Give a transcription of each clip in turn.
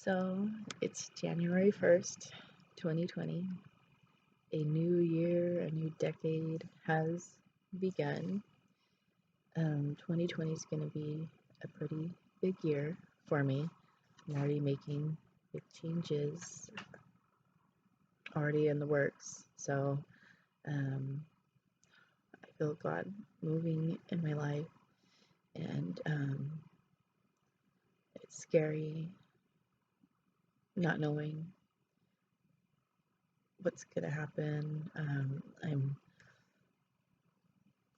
So it's January 1st, 2020. A new year, a new decade has begun. 2020 is going to be a pretty big year for me. I'm already making big changes, already in the works. So I feel God moving in my life, and it's scary not knowing what's going to happen. I'm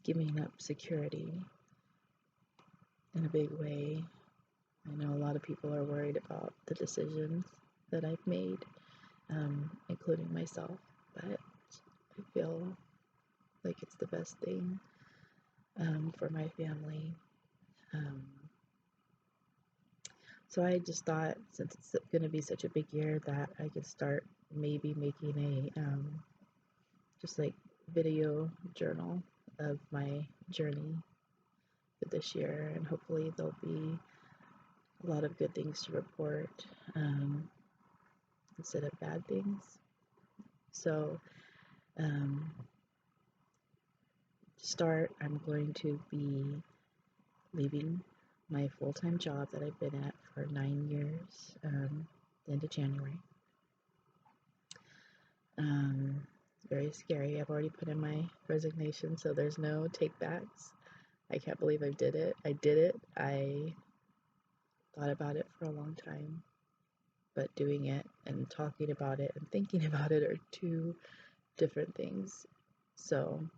giving up security in a big way. I know a lot of people are worried about the decisions that I've made, including myself, but I feel like it's the best thing for my family. Um, so I just thought, since it's going to be such a big year, that I could start maybe making a just like video journal of my journey for this year, and hopefully there'll be a lot of good things to report instead of bad things. So to start, I'm going to be leaving my full-time job that I've been at for 9 years, the end of January. Very scary. I've already put in my resignation, so there's no take-backs. I can't believe I did it. I did it. I thought about it for a long time, but doing it and talking about it and thinking about it are two different things. So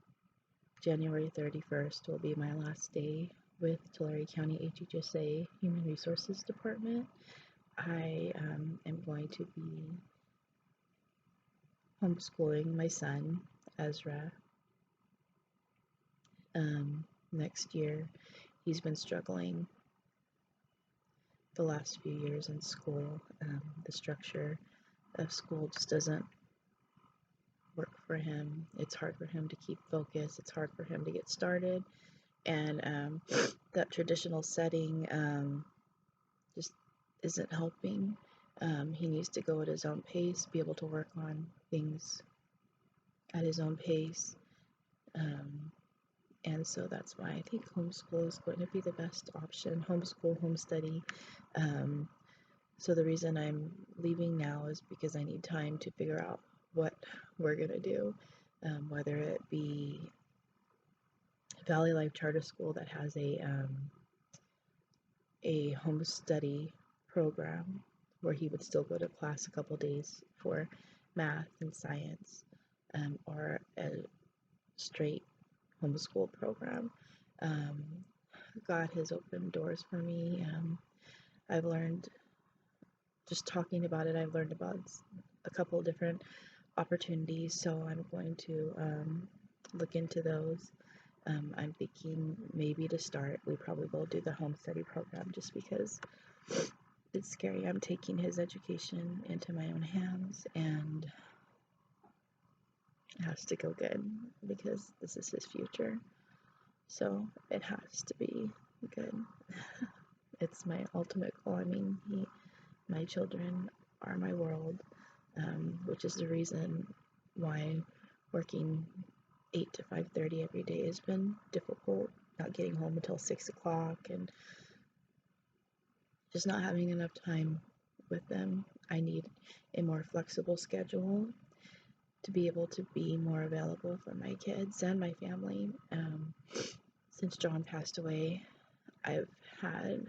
January 31st will be my last day with Tulare County HHSA Human Resources Department. I am going to be homeschooling my son, Ezra, next year. He's been struggling the last few years in school. The structure of school just doesn't work for him. It's hard for him to keep focus. It's hard for him to get started. And that traditional setting just isn't helping. He needs to go at his own pace, be able to work on things at his own pace. And so that's why I think homeschool is going to be the best option. Homeschool, home study. So the reason I'm leaving now is because I need time to figure out what we're going to do, whether it be Valley Life Charter School that has a home study program where he would still go to class a couple days for math and science, or a straight homeschool program. God has opened doors for me. I've learned, just talking about it, I've learned about a couple of different opportunities, so I'm going to look into those. I'm thinking maybe to start, we probably will do the home study program just because it's scary. I'm taking his education into my own hands, and it has to go good because this is his future. So it has to be good. It's my ultimate goal. I mean, my children are my world, which is the reason why working 8 to 5:30 every day has been difficult. Not getting home until 6 o'clock and just not having enough time with them. I need a more flexible schedule to be able to be more available for my kids and my family. Since John passed away, I've had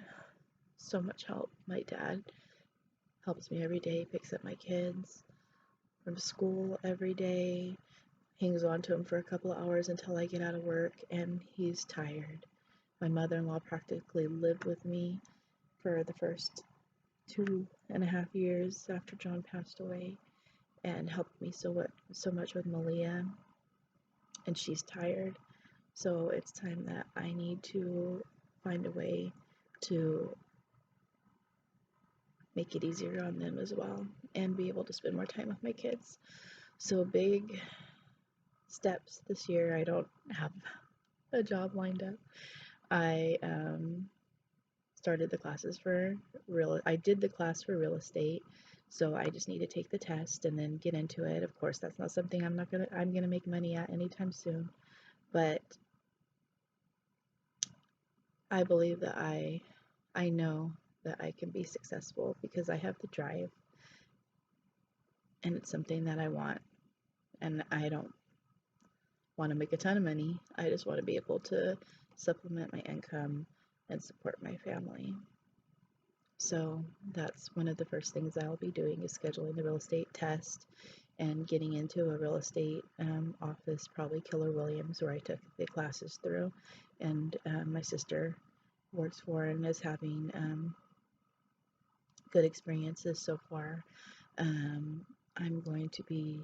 so much help. My dad helps me every day, picks up my kids from school every day, hangs on to him for a couple of hours until I get out of work, and he's tired. My mother-in-law practically lived with me for the first 2.5 years after John passed away and helped me so much with Malia, and she's tired. So it's time that I need to find a way to make it easier on them as well and be able to spend more time with my kids. So big steps this year. I don't have a job lined up. I started the classes for I did the class for real estate, so I just need to take the test and then get into it. Of course, that's not something I'm gonna make money at anytime soon, but I believe that I know that I can be successful because I have the drive and it's something that I want, and I don't want to make a ton of money. I just want to be able to supplement my income and support my family. So that's one of the first things I'll be doing is scheduling the real estate test and getting into a real estate office, probably Keller Williams, where I took the classes through, and my sister works for and is having good experiences so far. I'm going to be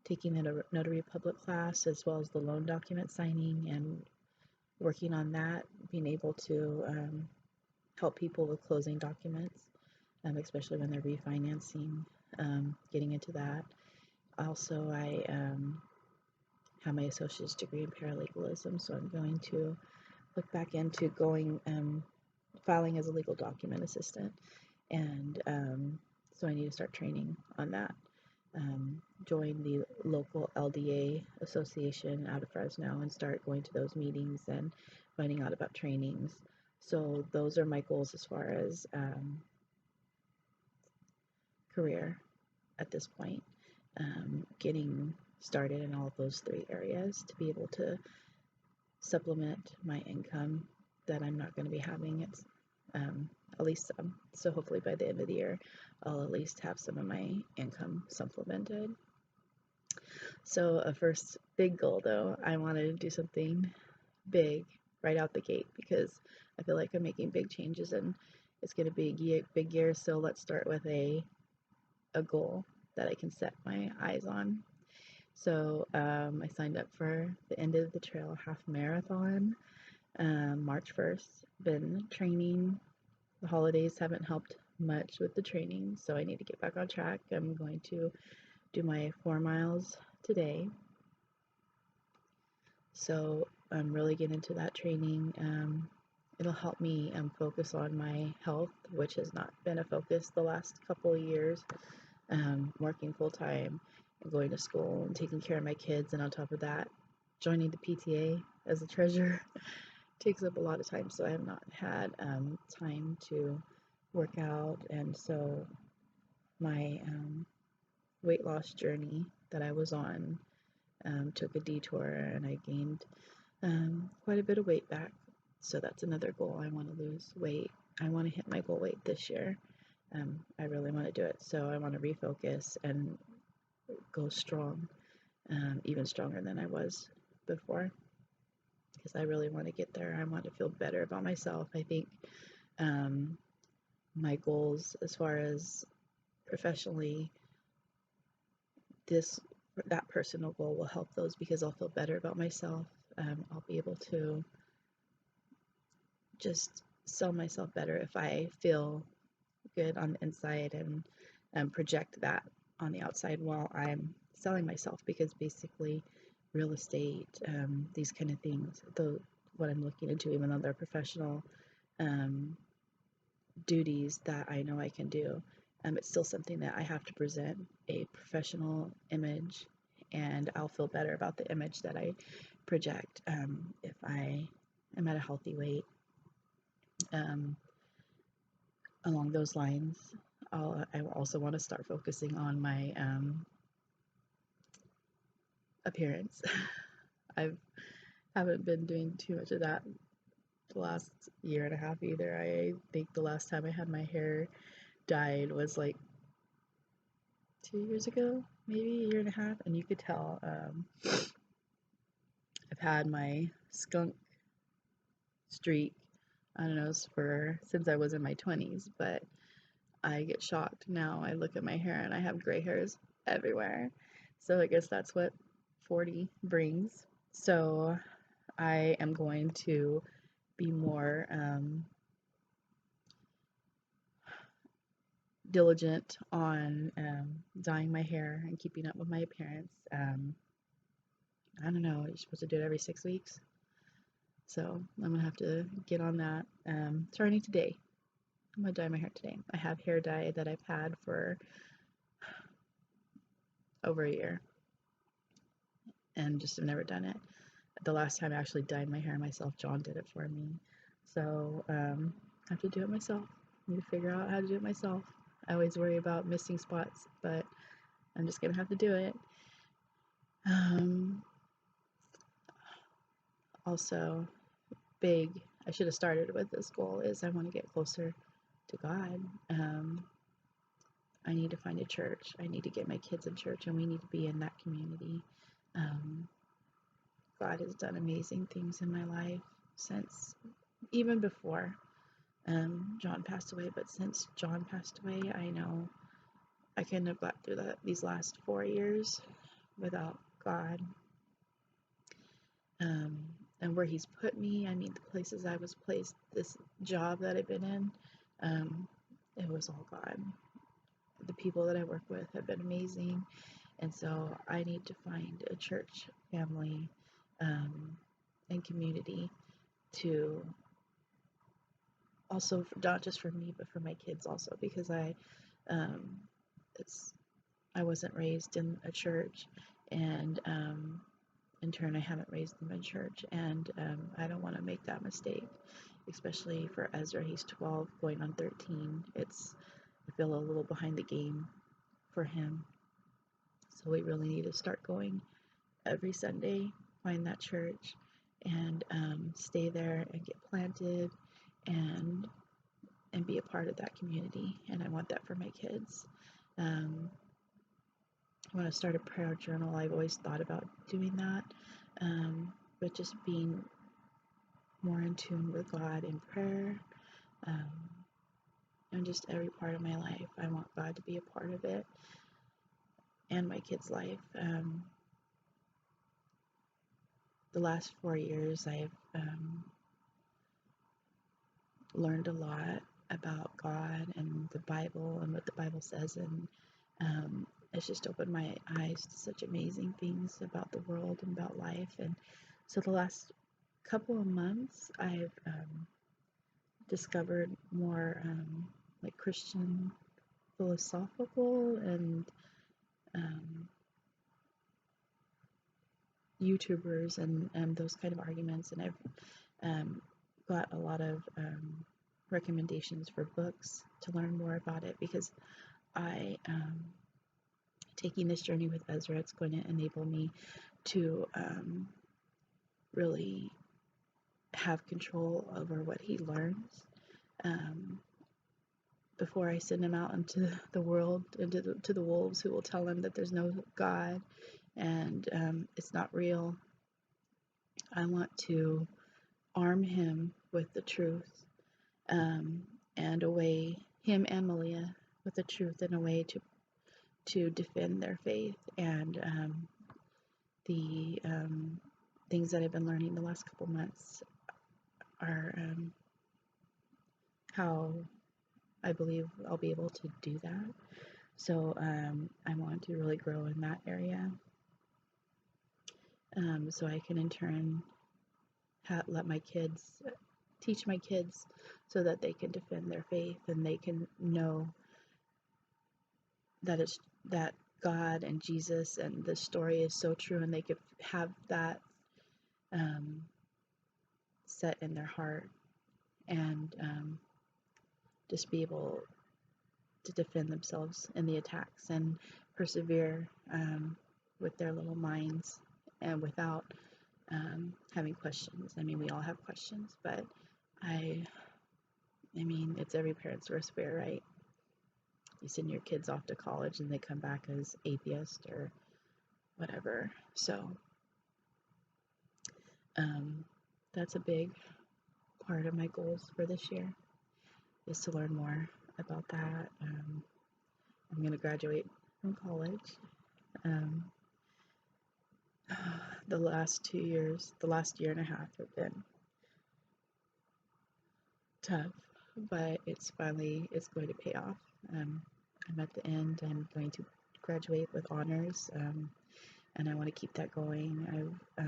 taking the notary public class as well as the loan document signing and working on that, being able to help people with closing documents, especially when they're refinancing, getting into that. Also, I have my associate's degree in paralegalism, so I'm going to look back into filing as a legal document assistant, and so I need to start training on that. Join the local LDA association out of Fresno and start going to those meetings and finding out about trainings. So those are my goals as far as career at this point. Getting started in all of those three areas to be able to supplement my income that I'm not going to be having. It's at least some. So hopefully by the end of the year, I'll at least have some of my income supplemented. So a first big goal though, I wanted to do something big right out the gate because I feel like I'm making big changes and it's going to be a big year. So let's start with a goal that I can set my eyes on. So I signed up for the End of the Trail half marathon March 1st. Been training. The holidays haven't helped much with the training, so I need to get back on track. I'm going to do my 4 miles today. So I'm really getting into that training. It'll help me focus on my health, which has not been a focus the last couple of years. Working full time and going to school and taking care of my kids, and on top of that, joining the PTA as a treasurer takes up a lot of time. So I have not had time to work out, and so my weight loss journey that I was on took a detour, and I gained quite a bit of weight back. So that's another goal. I want to lose weight. I want to hit my goal weight this year. I really want to do it. So I want to refocus and go strong, even stronger than I was before, because I really want to get there. I want to feel better about myself. I think my goals as far as professionally, that personal goal will help those because I'll feel better about myself. I'll be able to just sell myself better if I feel good on the inside and project that on the outside while I'm selling myself, because basically real estate, these kind of things, what I'm looking into, even though they're professional duties that I know I can do, it's still something that I have to present a professional image, and I'll feel better about the image that I project if I am at a healthy weight. Along those lines, I also want to start focusing on my appearance. I haven't been doing too much of that the last year and a half either. I think the last time I had my hair dyed was like 2 years ago, maybe a year and a half, and you could tell I've had my skunk streak, I don't know, since I was in my 20s, but I get shocked now. I look at my hair and I have gray hairs everywhere. So I guess that's what 40 brings. So I am going to be more diligent on dyeing my hair and keeping up with my appearance. I don't know, you're supposed to do it every 6 weeks. So I'm going to have to get on that starting today. I'm gonna dye my hair today. I have hair dye that I've had for over a year and just have never done it. The last time I actually dyed my hair myself, John did it for me. So I have to do it myself. I need to figure out how to do it myself. I always worry about missing spots, but I'm just gonna have to do it. Also, I should have started with this goal, is I want to get closer to God. I need to find a church. I need to get my kids in church, and we need to be in that community. God has done amazing things in my life since, even before John passed away, but since John passed away, I know I couldn't have got through these last 4 years without God. And where he's put me, I mean, the places I was placed, this job that I've been in, it was all God. The people that I work with have been amazing, and so I need to find a church family and community to also, not just for me, but for my kids also, because it's I wasn't raised in a church, and in turn, I haven't raised them in church, and I don't want to make that mistake, especially for Ezra. He's 12, going on 13. I feel a little behind the game for him, so we really need to start going every Sunday, find that church, and stay there and get planted, and be a part of that community. And I want that for my kids. I want to start a prayer journal. I've always thought about doing that, but just being more in tune with God in prayer, and just every part of my life. I want God to be a part of it, and my kids' life. The last 4 years, I've learned a lot about God and the Bible and what the Bible says, and it's just opened my eyes to such amazing things about the world and about life. And so the last couple of months, I've discovered more like Christian philosophical and YouTubers and those kind of arguments, and I've got a lot of recommendations for books to learn more about it, because I taking this journey with Ezra, it's going to enable me to really have control over what he learns, before I send him out into the world, to the wolves who will tell him that there's no God and it's not real. I want to arm him with the truth, and a way, him and Malia, with the truth and a way to defend their faith, and the things that I've been learning the last couple months are how I believe I'll be able to do that. So I want to really grow in that area, so I can in turn let my kids, teach my kids, so that they can defend their faith and they can know that God and Jesus and the story is so true, and they could have that set in their heart, and just be able to defend themselves in the attacks and persevere with their little minds, and without having questions. I mean, we all have questions, but I mean, it's every parent's worst fear, right? You send your kids off to college and they come back as atheist or whatever. So that's a big part of my goals for this year, is to learn more about that. I'm going to graduate from college. The last 2 years, the last year and a half have been tough, but it's going to pay off. I'm at the end. I'm going to graduate with honors, and I want to keep that going. I've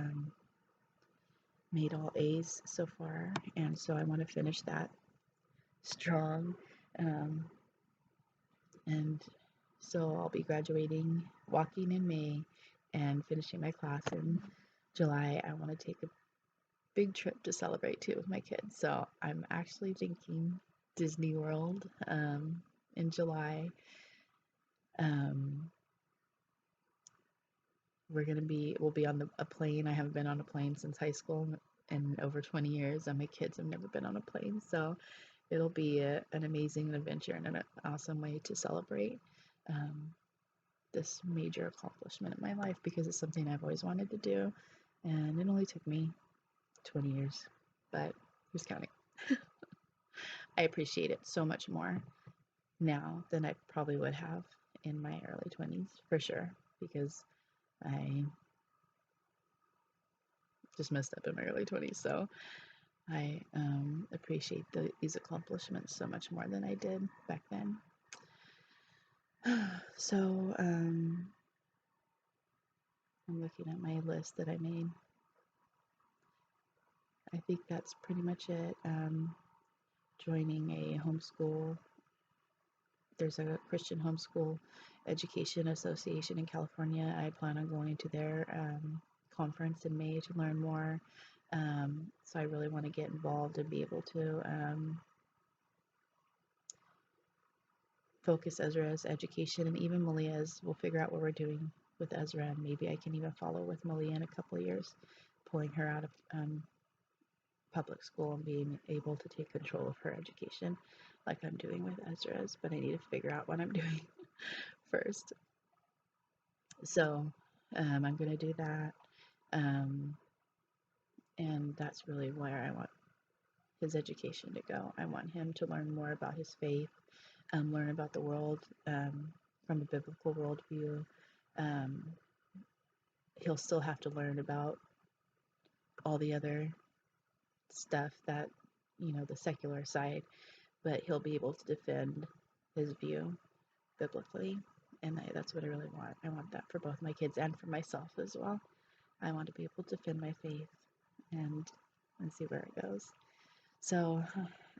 made all A's so far, and so I want to finish that strong. Um, and so I'll be graduating, walking in May, and finishing my class in July. I want to take a big trip to celebrate too with my kids. So I'm actually thinking Disney World in July. Um, we'll be on a plane. I haven't been on a plane since high school in over 20 years, and my kids have never been on a plane. So it'll be an amazing adventure and an awesome way to celebrate um, this major accomplishment in my life because it's something I've always wanted to do, and it only took me 20 years, but who's counting? I appreciate it so much more now than I probably would have in my early 20s, for sure, because I just messed up in my early 20s. So I appreciate these accomplishments so much more than I did back then. So I'm looking at my list that I made. I think that's pretty much it. Joining a homeschool. There's a Christian Homeschool Education Association in California. I plan on going to their conference in May to learn more. So I really want to get involved and be able to focus Ezra's education and even Malia's. We'll figure out what we're doing with Ezra, and maybe I can even follow with Malia in a couple of years, pulling her out of public school and being able to take control of her education like I'm doing with Ezra's, but I need to figure out what I'm doing first. So I'm going to do that. And that's really where I want his education to go. I want him to learn more about his faith, learn about the world from a biblical worldview. Um, he'll still have to learn about all the other stuff that, the secular side, but he'll be able to defend his view biblically. And that's what I really want. I want that for both my kids and for myself as well. I want to be able to defend my faith and see where it goes. So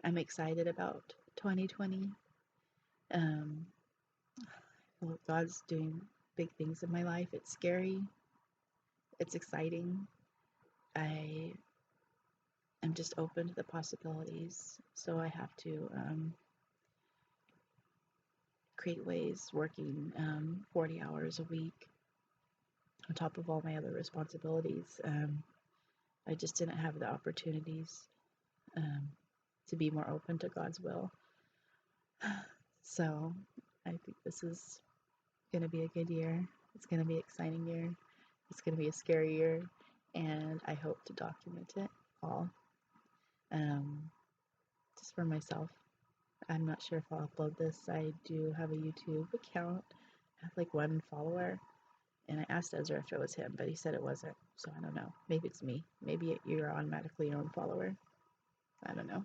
I'm excited about 2020. Well, God's doing big things in my life. It's scary. It's exciting. I am just open to the possibilities. So I have to create ways working 40 hours a week on top of all my other responsibilities. I just didn't have the opportunities to be more open to God's will. So I think this is going to be a good year. It's going to be an exciting year. It's going to be a scary year. And I hope to document it all just for myself. I'm not sure if I'll upload this. I do have a YouTube account. I have like 1 follower. And I asked Ezra if it was him, but he said it wasn't. So I don't know. Maybe it's me. Maybe you're automatically your own follower. I don't know.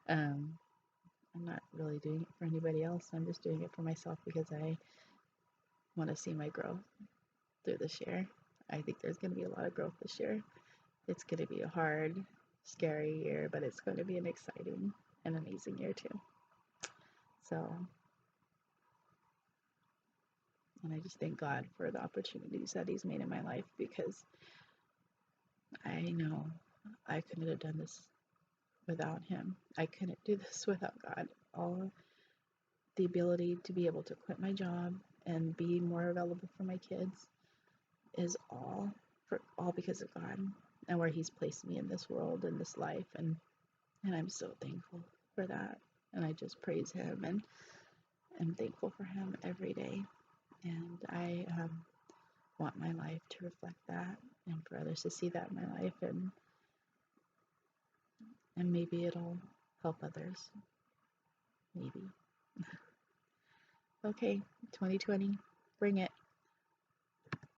I'm not really doing it for anybody else. I'm just doing it for myself because I want to see my growth through this year. I think there's going to be a lot of growth this year. It's going to be a hard, scary year, but it's going to be an exciting and amazing year too. So, and I just thank God for the opportunities that He's made in my life because I know I couldn't have done this without Him. I couldn't do this without God. All the ability to be able to quit my job and be more available for my kids is all because of God and where He's placed me in this world, in this life, and I'm so thankful for that. And I just praise Him and am thankful for Him every day. And I want my life to reflect that and for others to see that in my life, and maybe it'll help others. Maybe. Okay, 2020, bring it.